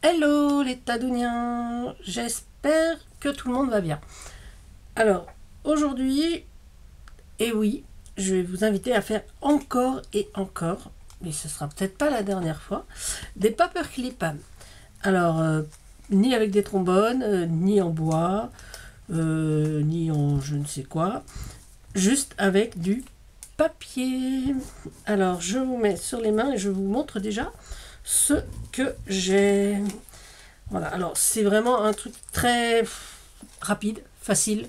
Hello les Tadouniens, j'espère que tout le monde va bien. Alors aujourd'hui, et oui, je vais vous inviter à faire encore et encore, mais ce sera peut-être pas la dernière fois, des paperclips. Alors, ni avec des trombones, ni en bois, ni en je ne sais quoi, juste avec du papier. Alors je vous mets sur les mains et je vous montre déjà ce que j'ai. Voilà, alors c'est vraiment un truc très rapide, facile.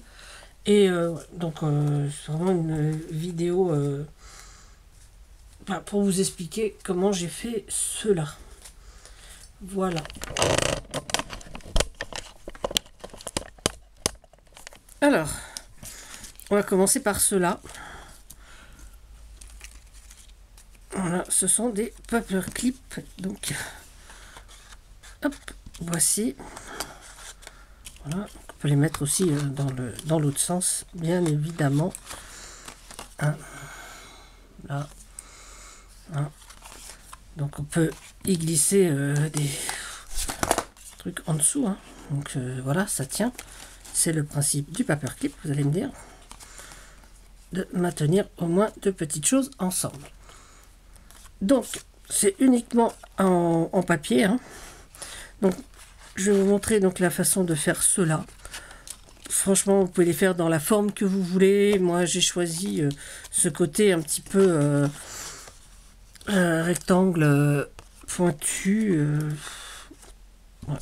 Et donc c'est vraiment une vidéo pour vous expliquer comment j'ai fait cela. Voilà. Alors, on va commencer par cela. Voilà, ce sont des paperclips. Donc, hop, voici. Voilà, on peut les mettre aussi dans l'autre sens, bien évidemment. Hein, là. Hein. Donc on peut y glisser des trucs en dessous. Hein. Donc voilà, ça tient. C'est le principe du paperclip, vous allez me dire. De maintenir au moins deux petites choses ensemble. Donc, c'est uniquement en papier. Hein. Donc, je vais vous montrer donc la façon de faire cela. Franchement, vous pouvez les faire dans la forme que vous voulez. Moi, j'ai choisi ce côté un petit peu rectangle pointu. Ouais.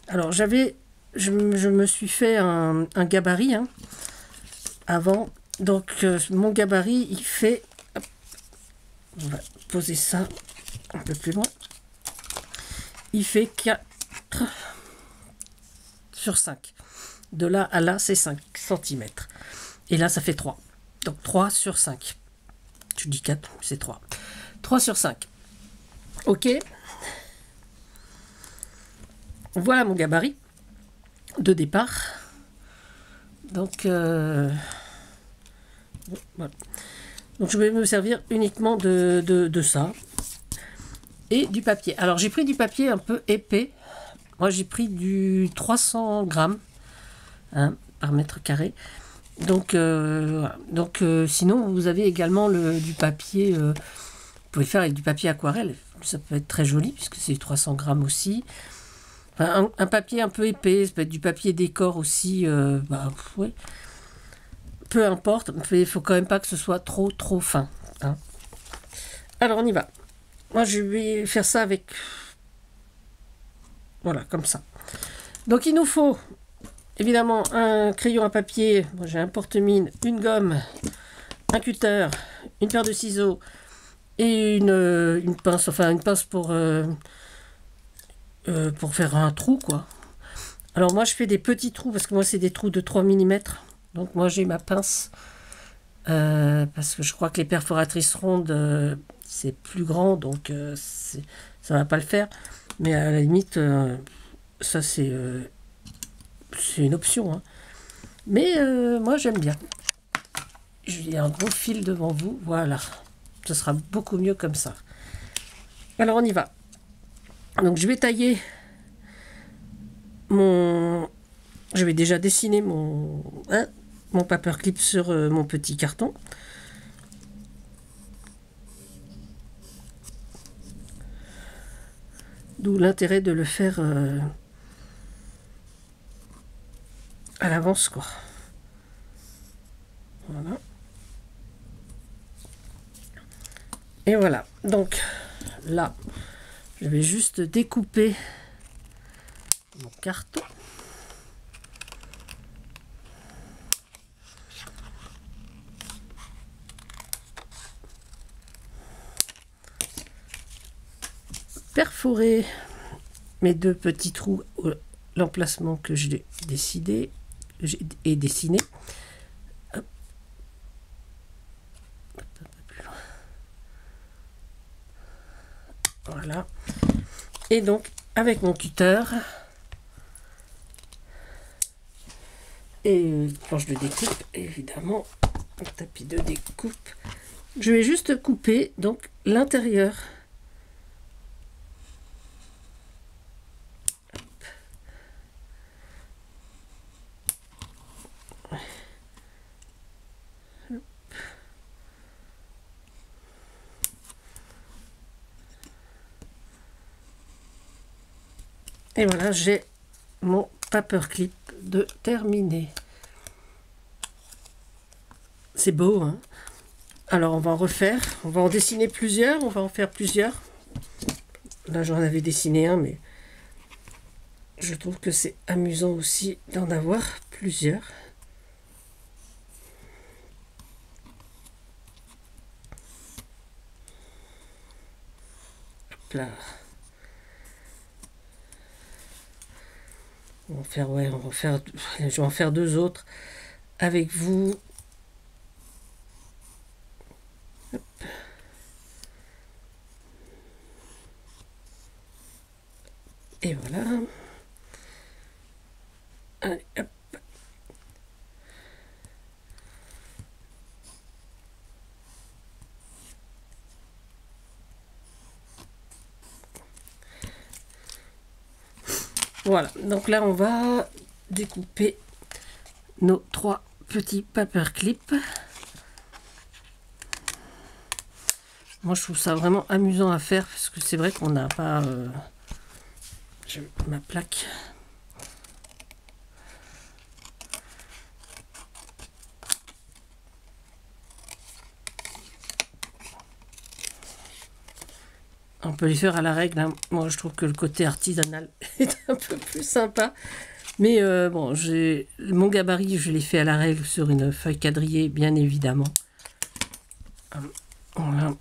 Alors, je me suis fait un gabarit hein, avant. Donc, mon gabarit, il fait... Hop, on va poser ça un peu plus loin. Il fait 4 sur 5. De là à là, c'est 5 cm. Et là, ça fait 3. Donc 3 sur 5. Tu dis 4, c'est 3. 3 sur 5. Ok. Voilà mon gabarit de départ. Donc, voilà. Donc je vais me servir uniquement de ça. Et du papier. Alors j'ai pris du papier un peu épais. Moi j'ai pris du 300 grammes. Hein, par mètre carré. Donc, sinon, vous avez également du papier. Vous pouvez faire avec du papier aquarelle. Ça peut être très joli puisque c'est 300 grammes aussi. Enfin, un papier un peu épais. Ça peut être du papier décor aussi. Ouais. Peu importe. Mais il faut quand même pas que ce soit trop fin. Hein. Alors, on y va. Moi, je vais faire ça avec. Voilà, comme ça. Donc, il nous faut. Évidemment, un crayon à papier, moi j'ai un porte-mine, une gomme, un cutter, une paire de ciseaux et une pince, enfin une pince pour faire un trou, quoi. Alors moi je fais des petits trous parce que moi c'est des trous de 3 mm. Donc moi j'ai ma pince parce que je crois que les perforatrices rondes c'est plus grand donc ça va pas le faire. Mais à la limite, ça c'est une option, hein. Mais moi j'aime bien. J'ai un gros fil devant vous, voilà. Ce sera beaucoup mieux comme ça. Alors on y va. Donc je vais tailler mon... Je vais déjà dessiner mon paperclip sur mon petit carton. D'où l'intérêt de le faire à l'avance, quoi. Voilà. Et voilà. Donc là, je vais juste découper mon carton. Perforer mes deux petits trous, l'emplacement que j'ai décidé et dessiné. Hop. Un peu plus loin. Voilà. Et donc avec mon cutter et une planche de découpe, évidemment, un tapis de découpe, je vais juste couper donc l'intérieur Et voilà, j'ai mon paperclip de terminé. C'est beau, hein? Alors, on va en refaire. On va en dessiner plusieurs. On va en faire plusieurs. Là, j'en avais dessiné un, mais je trouve que c'est amusant aussi d'en avoir plusieurs. Hop là. On va faire, ouais, je vais en faire deux autres avec vous. Hop. Et voilà. Allez, hop. Voilà, donc là on va découper nos trois petits paperclips. Moi je trouve ça vraiment amusant à faire parce que c'est vrai qu'on n'a pas ma plaque. On peut les faire à la règle, hein. Moi je trouve que le côté artisanal est un peu plus sympa. Mais bon, mon gabarit, je l'ai fait à la règle sur une feuille quadrillée, bien évidemment. Voilà.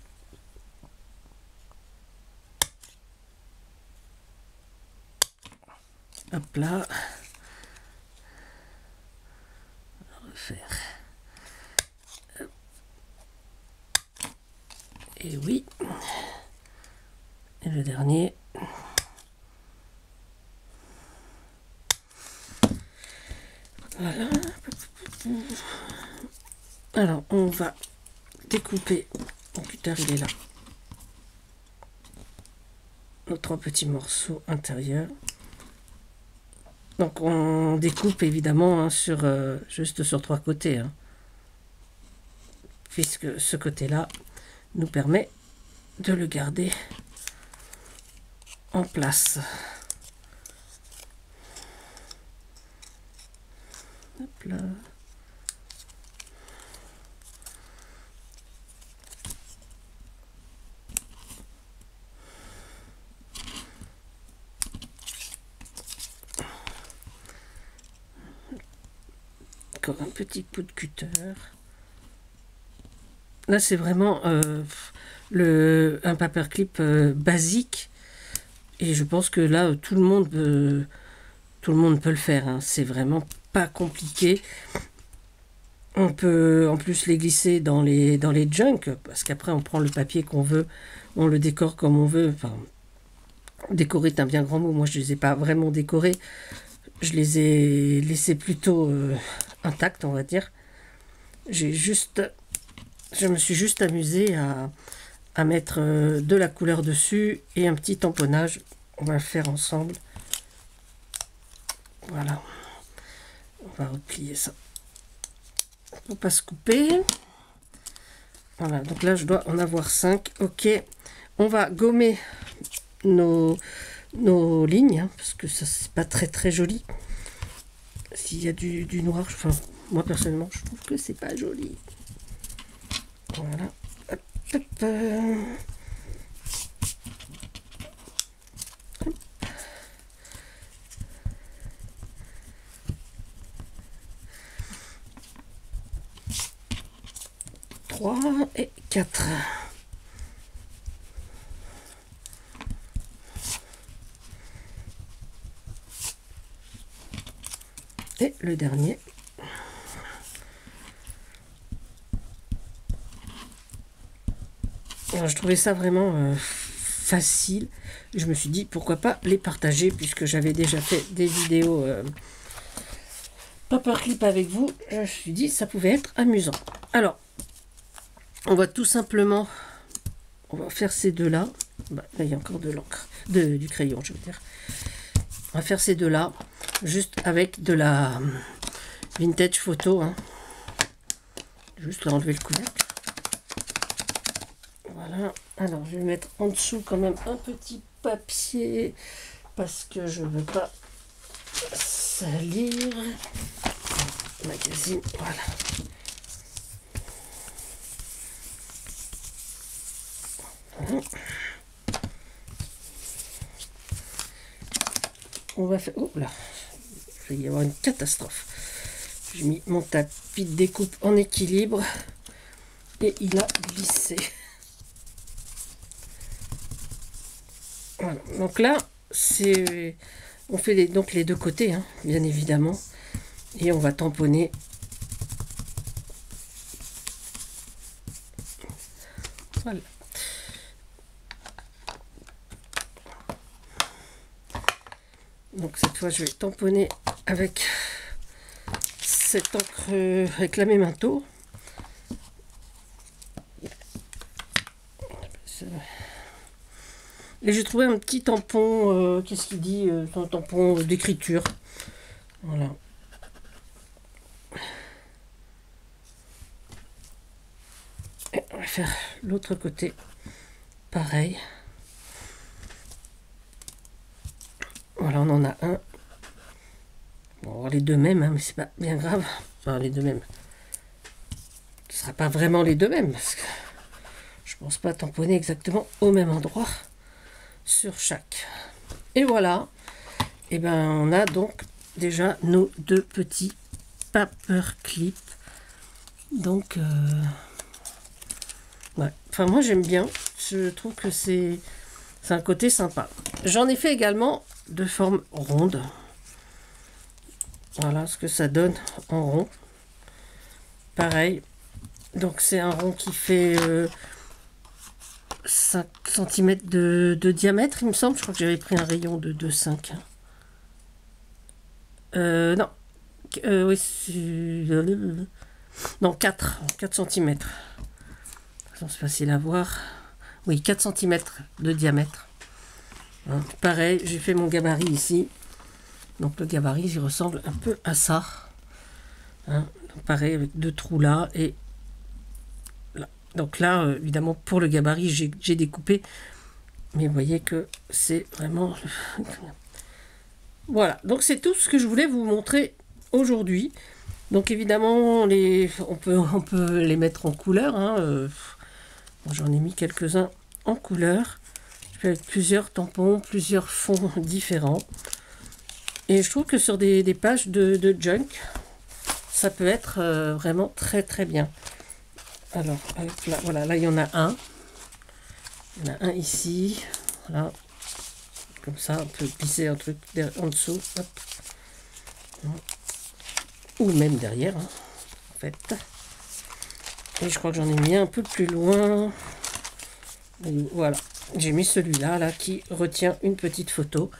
Hop là. On va refaire. Et oui. Et le dernier. Voilà. Alors, on va découper. Mon cutter, il est là. Nos trois petits morceaux intérieurs. Donc, on découpe évidemment hein, juste sur trois côtés. Hein, puisque ce côté-là nous permet de le garder en place. Hop là. Encore un petit coup de cutter. Là, c'est vraiment un paperclip basique. Et je pense que là, tout le monde peut le faire. Hein. C'est vraiment pas compliqué. On peut en plus les glisser dans les junks, parce qu'après, on prend le papier qu'on veut, on le décore comme on veut. Enfin, décorer est un bien grand mot. Moi, je ne les ai pas vraiment décorés. Je les ai laissés plutôt intacts, on va dire. Je me suis juste amusée à mettre de la couleur dessus et un petit tamponnage. On va le faire ensemble. Voilà. On va replier ça pour pas se couper. Voilà, donc là je dois en avoir 5. Ok, on va gommer nos lignes hein, parce que ça c'est pas très joli. S'il y a du noir, enfin moi personnellement je trouve que c'est pas joli. Voilà. Hop, hop. Hop. 3 et 4. Et le dernier. Alors, je trouvais ça vraiment facile. Je me suis dit pourquoi pas les partager puisque j'avais déjà fait des vidéos paperclip avec vous. Je me suis dit ça pouvait être amusant. Alors, on va tout simplement, on va faire ces deux là. Bah, là il y a encore de l'encre, du crayon, je veux dire. On va faire ces deux là, juste avec de la vintage photo. Hein. Juste là enlever le couvercle. Voilà. Alors je vais mettre en dessous quand même un petit papier parce que je veux pas salir. Magazine, voilà. On va faire... Oh là, il va y avoir une catastrophe. J'ai mis mon tapis de découpe en équilibre et il a glissé. Voilà. Donc là, c'est... On fait donc les deux côtés, hein, bien évidemment. Et on va tamponner. Voilà. Donc cette fois, je vais tamponner avec cette encre, avec la Memento. Et j'ai trouvé un petit tampon, qu'est-ce qu'il dit, un tampon d'écriture. Voilà. Et on va faire l'autre côté, pareil. Voilà, on en a un. On va voir les deux mêmes, hein, mais c'est pas bien grave. Enfin, les deux mêmes. Ce ne sera pas vraiment les deux mêmes, parce que je pense pas tamponner exactement au même endroit sur chaque. Et voilà. Et ben, on a donc déjà nos deux petits paperclips. Donc, ouais. Enfin, moi j'aime bien. Je trouve que c'est un côté sympa. J'en ai fait également de forme ronde. Voilà ce que ça donne en rond. Pareil. Donc c'est un rond qui fait 5 cm de diamètre, il me semble. Je crois que j'avais pris un rayon de 2,5. Non. Oui, non, 4 cm. C'est facile à voir. Oui, 4 cm de diamètre. Hein, pareil, j'ai fait mon gabarit ici. Donc le gabarit, il ressemble un peu à ça. Hein, pareil, avec deux trous là et là. Donc là, évidemment, pour le gabarit, j'ai découpé. Mais vous voyez que c'est vraiment... Voilà, donc c'est tout ce que je voulais vous montrer aujourd'hui. Donc évidemment, on peut les mettre en couleur. Hein, j'en ai mis quelques-uns en couleur. Je fais avec plusieurs tampons, plusieurs fonds différents. Et je trouve que sur des pages de junk, ça peut être vraiment très très bien. Alors, là, voilà, là il y en a un. Il y en a un ici. Voilà. Comme ça, on peut glisser un truc en dessous. Hop. Ou même derrière, hein, en fait. Et je crois que j'en ai mis un peu plus loin. Et voilà. J'ai mis celui-là là, qui retient une petite photo.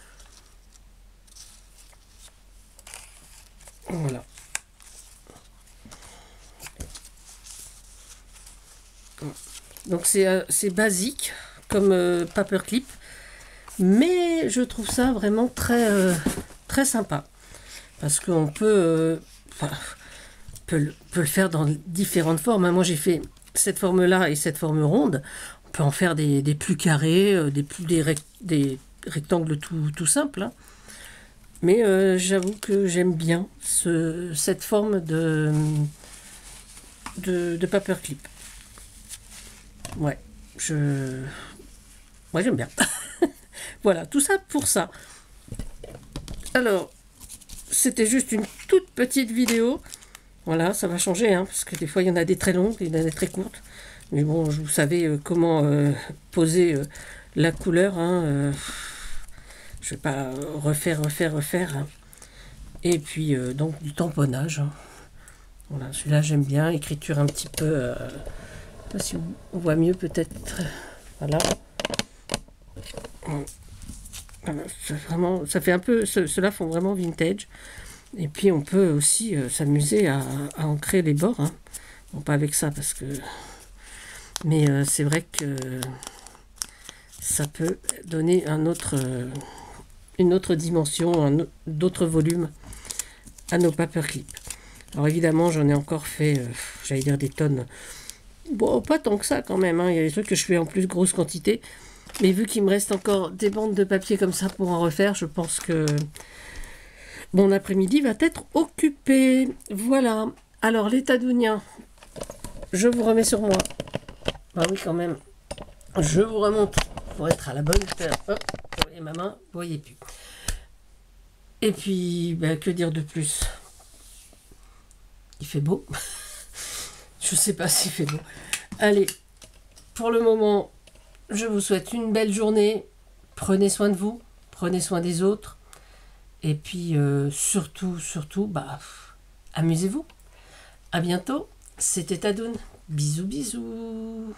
Voilà. Donc c'est basique comme paperclip, mais je trouve ça vraiment très très sympa parce qu'on peut, peut le faire dans différentes formes. Moi j'ai fait cette forme là et cette forme ronde. On peut en faire des plus carrés, des rectangles tout simples. Hein. Mais j'avoue que j'aime bien cette forme de paperclip. Ouais, j'aime bien. Voilà, tout ça pour ça. Alors, c'était juste une toute petite vidéo. Voilà, ça va changer, hein, parce que des fois, il y en a des très longues, il y en a des très courtes. Mais bon, vous savez comment poser la couleur. Hein, je vais pas refaire. Hein. Et puis, donc, du tamponnage. Hein. Voilà, celui-là, j'aime bien. Écriture un petit peu... je sais pas si on voit mieux, peut-être. Voilà. Vraiment, ça fait un peu... Ceux-là font vraiment vintage. Et puis, on peut aussi s'amuser à ancrer les bords. Hein. Bon, pas avec ça, parce que... Mais c'est vrai que ça peut donner une autre dimension, d'autres volumes à nos paperclips. Alors évidemment, j'en ai encore fait, j'allais dire des tonnes. Bon, pas tant que ça quand même. Hein. Il y a des trucs que je fais en plus grosse quantité. Mais vu qu'il me reste encore des bandes de papier comme ça pour en refaire, je pense que mon après-midi va être occupé. Voilà. Alors, les Tadouniens, je vous remets sur moi. Bah oui, quand même. Je vous remonte pour être à la bonne hauteur. Hop, vous voyez ma main, vous voyez plus. Et puis, ben, que dire de plus? Il fait beau. Je sais pas s'il fait beau. Allez, pour le moment, je vous souhaite une belle journée. Prenez soin de vous, prenez soin des autres. Et puis, surtout, bah, amusez-vous. À bientôt. C'était Tadoun. Bisous, bisous.